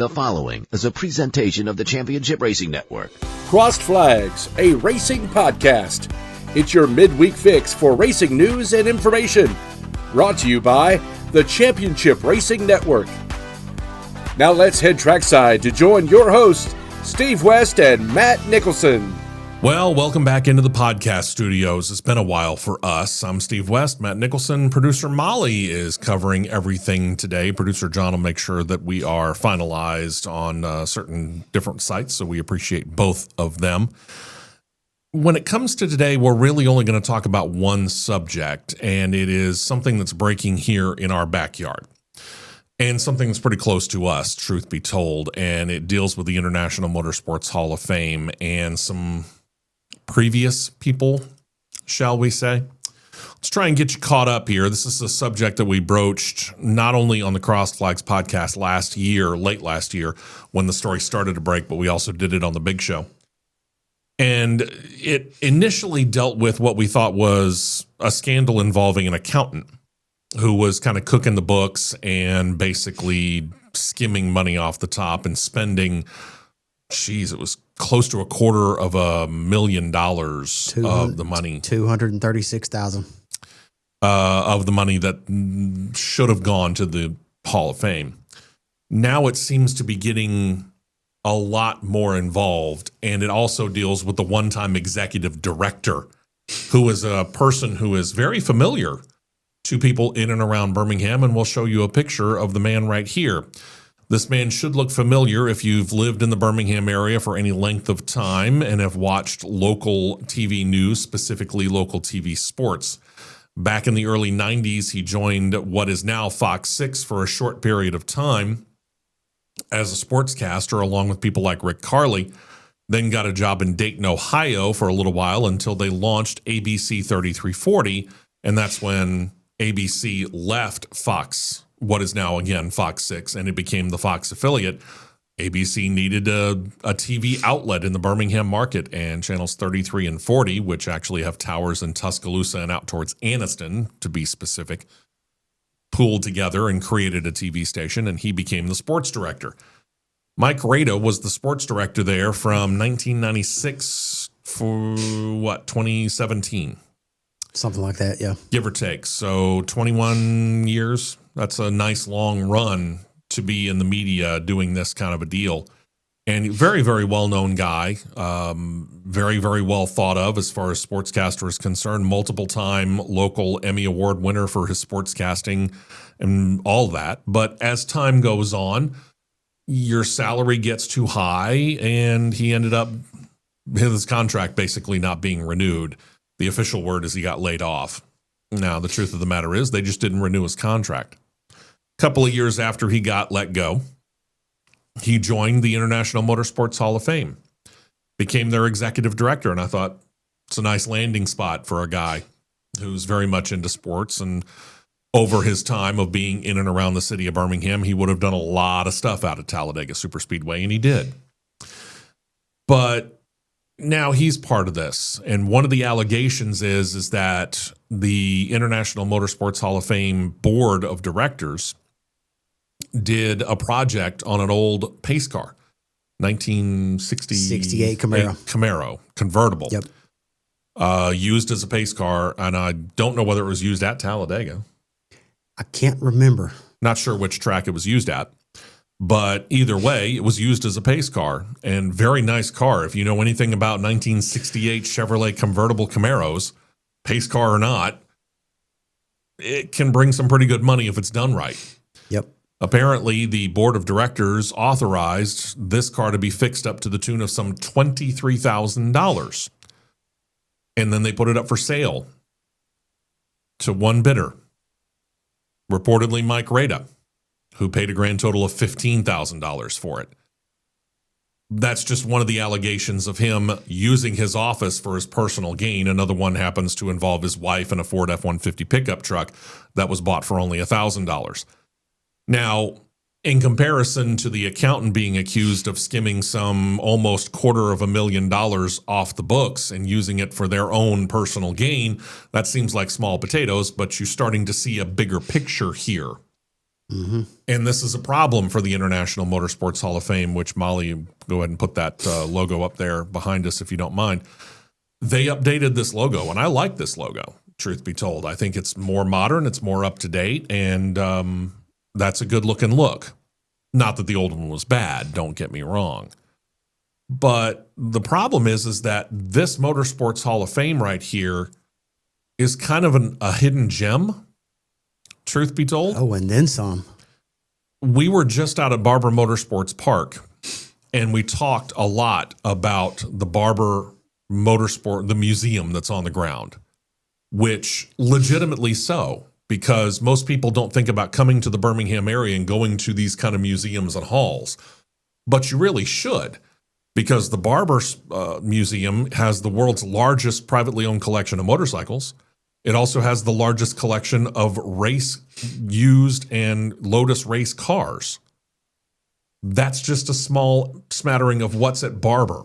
The following is a presentation of the Championship Racing Network. Crossed Flags, a racing podcast. It's your midweek fix for racing news and information. Brought to you by the Championship Racing Network. Now let's head trackside to join your hosts, Steve West and Matt Nicholson. Well, welcome back into the podcast studios. It's been a while for us. I'm Steve West. Matt Nicholson. Producer Molly is covering everything today. Producer John will make sure that we are finalized on certain different sites, so we appreciate both of them. When it comes to today, we're really only going to talk about one subject, and it is something that's breaking here in our backyard. And something that's pretty close to us, truth be told, and it deals with the International Motorsports Hall of Fame and some previous people, shall we say. Let's try and get you caught up here. This is a subject that we broached not only on the Crossed Flags podcast late last year, when the story started to break, but we also did it on the big show. And it initially dealt with what we thought was a scandal involving an accountant who was kind of cooking the books and basically skimming money off the top and spending, it was close to $250,000 of the money. $236,000 of the money that should have gone to the Hall of Fame. Now it seems to be getting a lot more involved, and it also deals with the one-time executive director, who is a person who is very familiar to people in and around Birmingham, and we'll show you a picture of the man right here. This man should look familiar if you've lived in the Birmingham area for any length of time and have watched local TV news, specifically local TV sports. Back in the early 90s, he joined what is now Fox 6 for a short period of time as a sportscaster, along with people like Rick Carley. Then got a job in Dayton, Ohio for a little while until they launched ABC 3340, and that's when ABC left Fox, what is now, again, Fox 6, and it became the Fox affiliate. ABC needed a TV outlet in the Birmingham market, and channels 33 and 40, which actually have towers in Tuscaloosa and out towards Anniston, to be specific, pooled together and created a TV station, and he became the sports director. Mike Rada was the sports director there from 1996 for, 2017? Something like that, yeah. Give or take. So 21 years. That's a nice long run to be in the media doing this kind of a deal. And very, very well-known guy. Very, very well thought of as far as sportscaster is concerned. Multiple-time local Emmy Award winner for his sportscasting and all that. But as time goes on, your salary gets too high, and he ended up, his contract basically not being renewed. The official word is he got laid off. Now, the truth of the matter is they just didn't renew his contract. A couple of years after he got let go, he joined the International Motorsports Hall of Fame, became their executive director, and I thought it's a nice landing spot for a guy who's very much into sports. And over his time of being in and around the city of Birmingham, he would have done a lot of stuff out at Talladega Superspeedway, and he did. But now he's part of this, and one of the allegations is that the International Motorsports Hall of Fame Board of Directors did a project on an old pace car, 1968 Camaro convertible. Yep. Used as a pace car, and I don't know whether it was used at Talladega. I can't remember. Not sure which track it was used at. But either way, it was used as a pace car, and very nice car. If you know anything about 1968 Chevrolet convertible Camaros, pace car or not, it can bring some pretty good money if it's done right. Yep. Apparently, the board of directors authorized this car to be fixed up to the tune of some $23,000. And then they put it up for sale to one bidder, reportedly Mike Rada, who paid a grand total of $15,000 for it. That's just one of the allegations of him using his office for his personal gain. Another one happens to involve his wife and a Ford F-150 pickup truck that was bought for only $1,000. Now, in comparison to the accountant being accused of skimming some almost $250,000 off the books and using it for their own personal gain, that seems like small potatoes, but you're starting to see a bigger picture here. Mm-hmm. And this is a problem for the International Motorsports Hall of Fame, which Molly, go ahead and put that logo up there behind us if you don't mind. They updated this logo, and I like this logo, truth be told. I think it's more modern, it's more up to date, and that's a good looking look. Not that the old one was bad, don't get me wrong. But the problem is that this Motorsports Hall of Fame right here is kind of a hidden gem, truth be told. Oh, and then some. We were just out at Barber Motorsports Park, and we talked a lot about the Barber Motorsport, the museum that's on the ground, which legitimately so, because most people don't think about coming to the Birmingham area and going to these kind of museums and halls. But you really should, because the Barber Museum has the world's largest privately owned collection of motorcycles. It also has the largest collection of race used and Lotus race cars. That's just a small smattering of what's at Barber.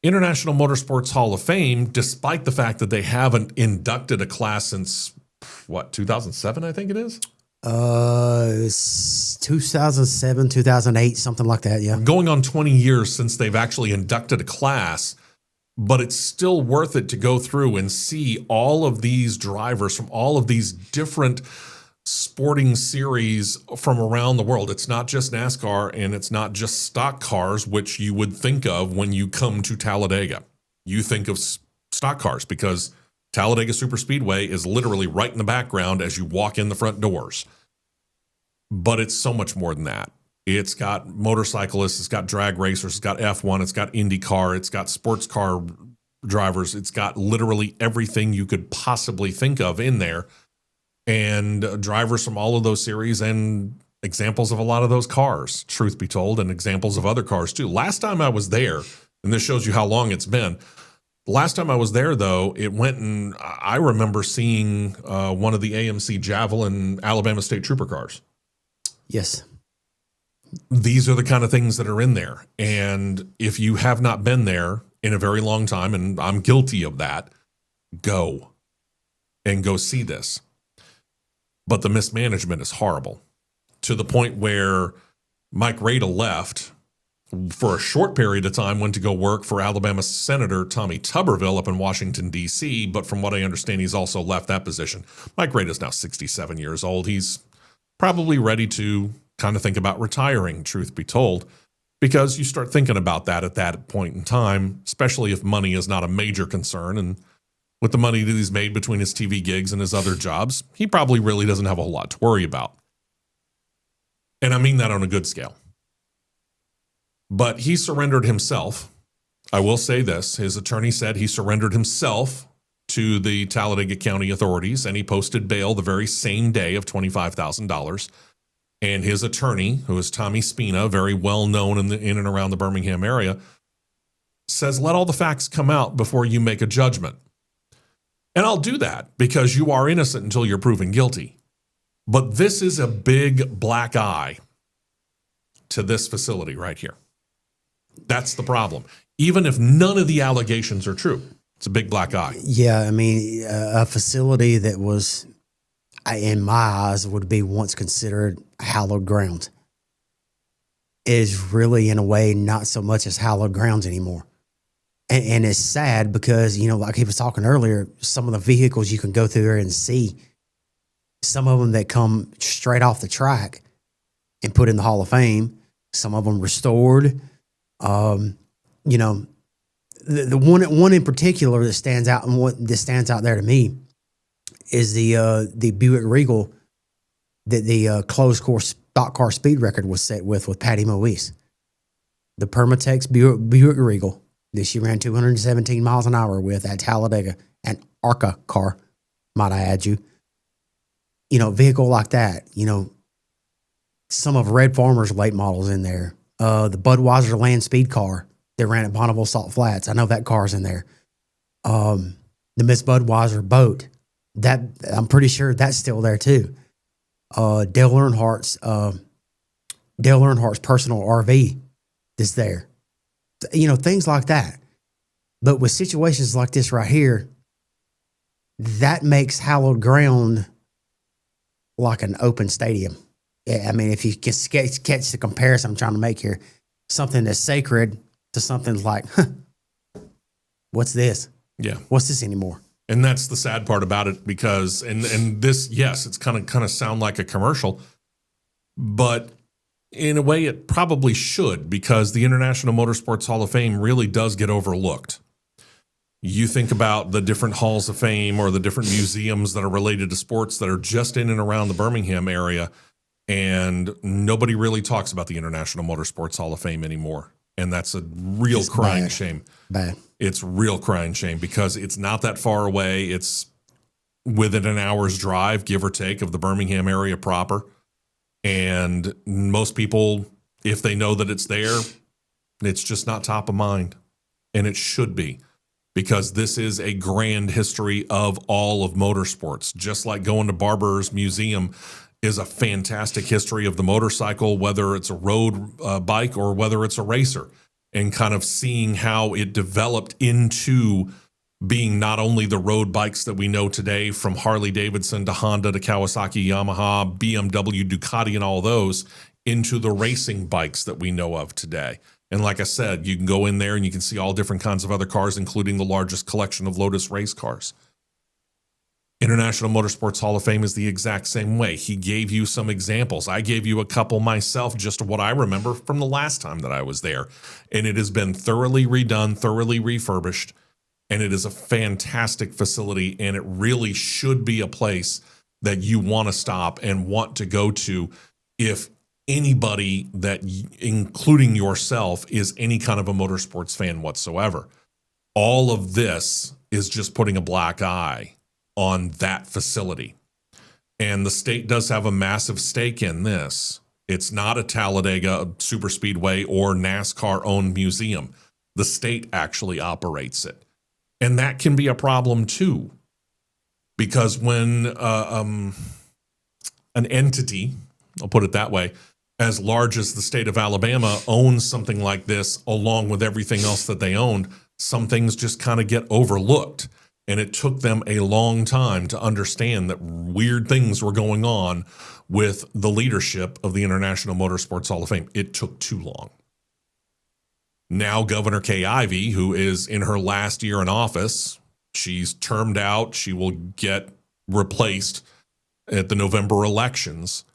International Motorsports Hall of Fame, despite the fact that they haven't inducted a class since, 2007, I think it is? It's 2007, 2008, something like that, yeah. Going on 20 years since they've actually inducted a class, but it's still worth it to go through and see all of these drivers from all of these different sporting series from around the world. It's not just NASCAR, and it's not just stock cars, which you would think of when you come to Talladega. You think of stock cars because Talladega Superspeedway is literally right in the background as you walk in the front doors. But it's so much more than that. It's got motorcyclists, it's got drag racers, it's got F1, it's got Indycar, it's got sports car drivers, it's got literally everything you could possibly think of in there. And drivers from all of those series and examples of a lot of those cars, truth be told, and examples of other cars too. Last time I was there, and this shows you how long it's been, last time I was there, though, it went and I remember seeing one of the AMC Javelin Alabama State Trooper cars. Yes. These are the kind of things that are in there. And if you have not been there in a very long time, and I'm guilty of that, go see this. But the mismanagement is horrible, to the point where Mike Rada left for a short period of time, went to go work for Alabama Senator Tommy Tuberville up in Washington, D.C., but from what I understand, he's also left that position. Mike Rada is now 67 years old. He's probably ready to kind of think about retiring, truth be told, because you start thinking about that at that point in time, especially if money is not a major concern. And with the money that he's made between his TV gigs and his other jobs, he probably really doesn't have a whole lot to worry about. And I mean that on a good scale. But he surrendered himself. I will say this. His attorney said he surrendered himself to the Talladega County authorities, and he posted bail the very same day of $25,000. And his attorney, who is Tommy Spina, very well known in and around the Birmingham area, says, let all the facts come out before you make a judgment. And I'll do that because you are innocent until you're proven guilty. But this is a big black eye to this facility right here. That's the problem. Even if none of the allegations are true, it's a big black eye. Yeah, I mean, a facility that was, in my eyes, would be once considered hallowed grounds is really, in a way, not so much as hallowed grounds anymore. And it's sad because, like he was talking earlier, some of the vehicles you can go through there and see, some of them that come straight off the track and put in the Hall of Fame, some of them restored. The one in particular that stands out and what that stands out there to me is the Buick Regal that the closed course stock car speed record was set with Patty Moise. The Permatex Buick Regal that she ran 217 miles an hour with at Talladega, an ARCA car, might I add you. Vehicle like that, some of Red Farmer's late models in there. The Budweiser Land Speed car that ran at Bonneville Salt Flats. I know that car's in there. The Miss Budweiser boat, that I'm pretty sure that's still there too. Dale Earnhardt's personal RV is there. Things like that. But with situations like this right here, that makes hallowed ground like an open stadium. I mean, if you can catch the comparison I'm trying to make here, something that's sacred to something like, what's this? Yeah. What's this anymore? And that's the sad part about it, because and this, yes, it's kind of sound like a commercial, but in a way it probably should, because the International Motorsports Hall of Fame really does get overlooked. You think about the different halls of fame or the different museums that are related to sports that are just in and around the Birmingham area, and nobody really talks about the International Motorsports Hall of Fame anymore. And that's a real crying shame. Bad. It's real crying shame, because it's not that far away. It's within an hour's drive, give or take, of the Birmingham area proper. And most people, if they know that it's there, it's just not top of mind. And it should be, because this is a grand history of all of motorsports. Just like going to Barber's Museum is a fantastic history of the motorcycle, whether it's a road bike or whether it's a racer, and kind of seeing how it developed into being not only the road bikes that we know today, from Harley Davidson to Honda to Kawasaki, Yamaha, BMW, Ducati, and all those, into the racing bikes that we know of today. And like I said, you can go in there and you can see all different kinds of other cars, including the largest collection of Lotus race cars. International Motorsports Hall of Fame is the exact same way. He gave you some examples. I gave you a couple myself, just what I remember from the last time that I was there. And it has been thoroughly redone, thoroughly refurbished, and it is a fantastic facility, and it really should be a place that you want to stop and want to go to if anybody that, including yourself, is any kind of a motorsports fan whatsoever. All of this is just putting a black eye on that facility. And the state does have a massive stake in this. It's not a Talladega Superspeedway or NASCAR owned museum. The state actually operates it. And that can be a problem too, because when an entity, I'll put it that way, as large as the state of Alabama owns something like this, along with everything else that they owned, some things just kind of get overlooked. And it took them a long time to understand that weird things were going on with the leadership of the International Motorsports Hall of Fame. It took too long. Now Governor Kay Ivey, who is in her last year in office, she's termed out. She will get replaced at the November elections.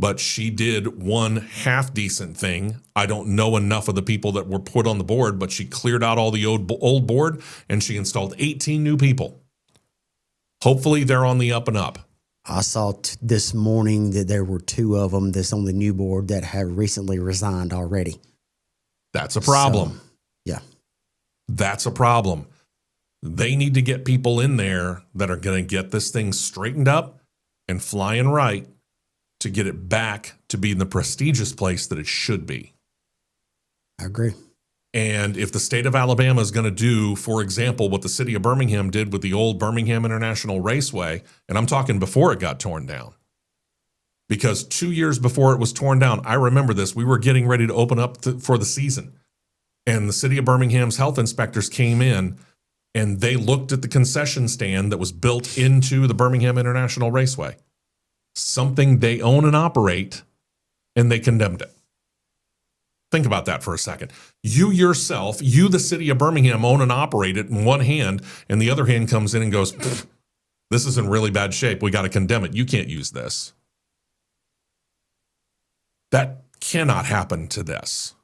But she did one half decent thing. I don't know enough of the people that were put on the board, but she cleared out all the old board and she installed 18 new people. Hopefully they're on the up and up. I saw this morning that there were 2 of them that's on the new board that have recently resigned already. That's a problem. So, yeah. That's a problem. They need to get people in there that are going to get this thing straightened up and flying right, to get it back to being the prestigious place that it should be. I agree. And if the state of Alabama is going to do, for example, what the city of Birmingham did with the old Birmingham International Raceway, and I'm talking before it got torn down, because 2 years before it was torn down, I remember this, we were getting ready to open up for the season. And the city of Birmingham's health inspectors came in and they looked at the concession stand that was built into the Birmingham International Raceway, something they own and operate, and they condemned it. Think about that for a second. You yourself, you, the city of Birmingham, own and operate it in one hand, and the other hand comes in and goes, this is in really bad shape. We got to condemn it. You can't use this. That cannot happen to this.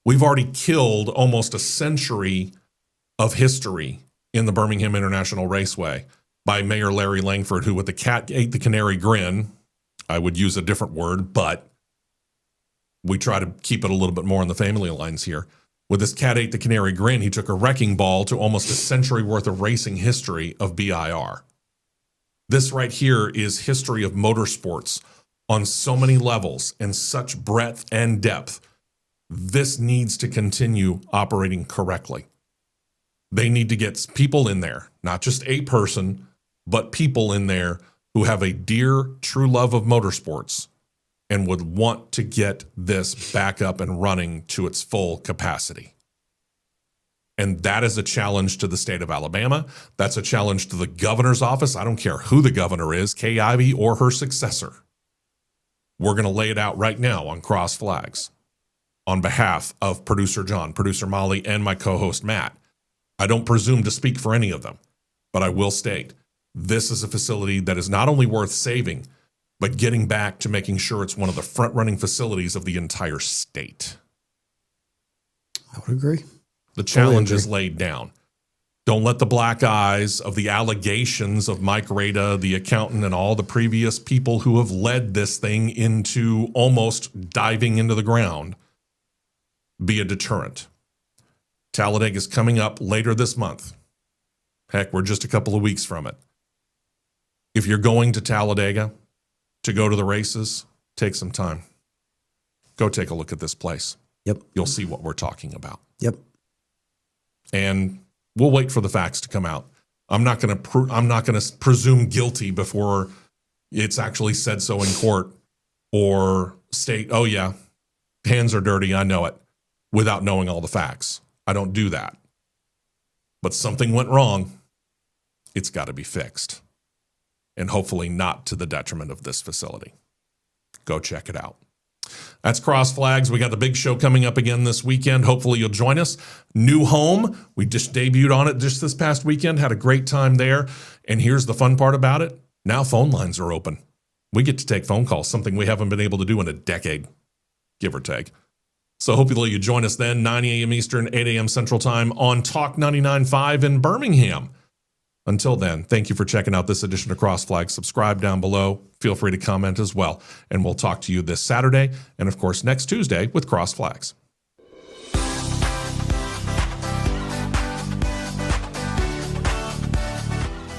We've already killed almost a century of history in the Birmingham International Raceway by Mayor Larry Langford, who with the cat ate the canary grin, I would use a different word, but we try to keep it a little bit more in the family lines here. With this cat ate the canary grin, he took a wrecking ball to almost a century worth of racing history of BIR. This right here is history of motorsports on so many levels and such breadth and depth. This needs to continue operating correctly. They need to get people in there, not just a person, but people in there who have a dear, true love of motorsports and would want to get this back up and running to its full capacity. And that is a challenge to the state of Alabama. That's a challenge to the governor's office. I don't care who the governor is, Kay Ivey or her successor. We're going to lay it out right now on Cross Flags on behalf of producer John, producer Molly, and my co-host Matt. I don't presume to speak for any of them, but I will state this is a facility that is not only worth saving, but getting back to making sure it's one of the front-running facilities of the entire state. I would agree. The challenge is laid down. Don't let the black eyes of the allegations of Mike Rada, the accountant, and all the previous people who have led this thing into almost diving into the ground be a deterrent. Talladega is coming up later this month. Heck, we're just a couple of weeks from it. If you're going to Talladega to go to the races, take some time. Go take a look at this place. Yep. You'll see what we're talking about. Yep. And we'll wait for the facts to come out. I'm not going to presume guilty before it's actually said so in court or state, oh yeah, hands are dirty, I know it, without knowing all the facts. I don't do that. But something went wrong. It's got to be fixed. And hopefully not to the detriment of this facility. Go check it out. That's Cross Flags. We got the big show coming up again this weekend. Hopefully you'll join us. New home. We just debuted on it just this past weekend. Had a great time there. And here's the fun part about it. Now phone lines are open. We get to take phone calls, something we haven't been able to do in a decade, give or take. So hopefully you join us then, 9 a.m. Eastern, 8 a.m. Central Time on Talk 99.5 in Birmingham. Until then, thank you for checking out this edition of Cross Flags. Subscribe down below. Feel free to comment as well. And we'll talk to you this Saturday and, of course, next Tuesday with Cross Flags.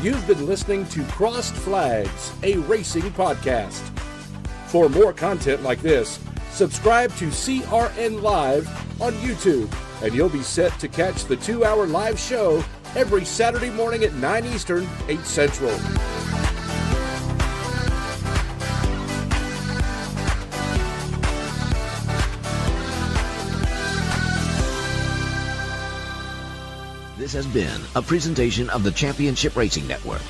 You've been listening to Crossed Flags, a racing podcast. For more content like this, subscribe to CRN Live on YouTube, and you'll be set to catch the 2-hour live show every Saturday morning at 9 Eastern, 8 Central. This has been a presentation of the Championship Racing Network.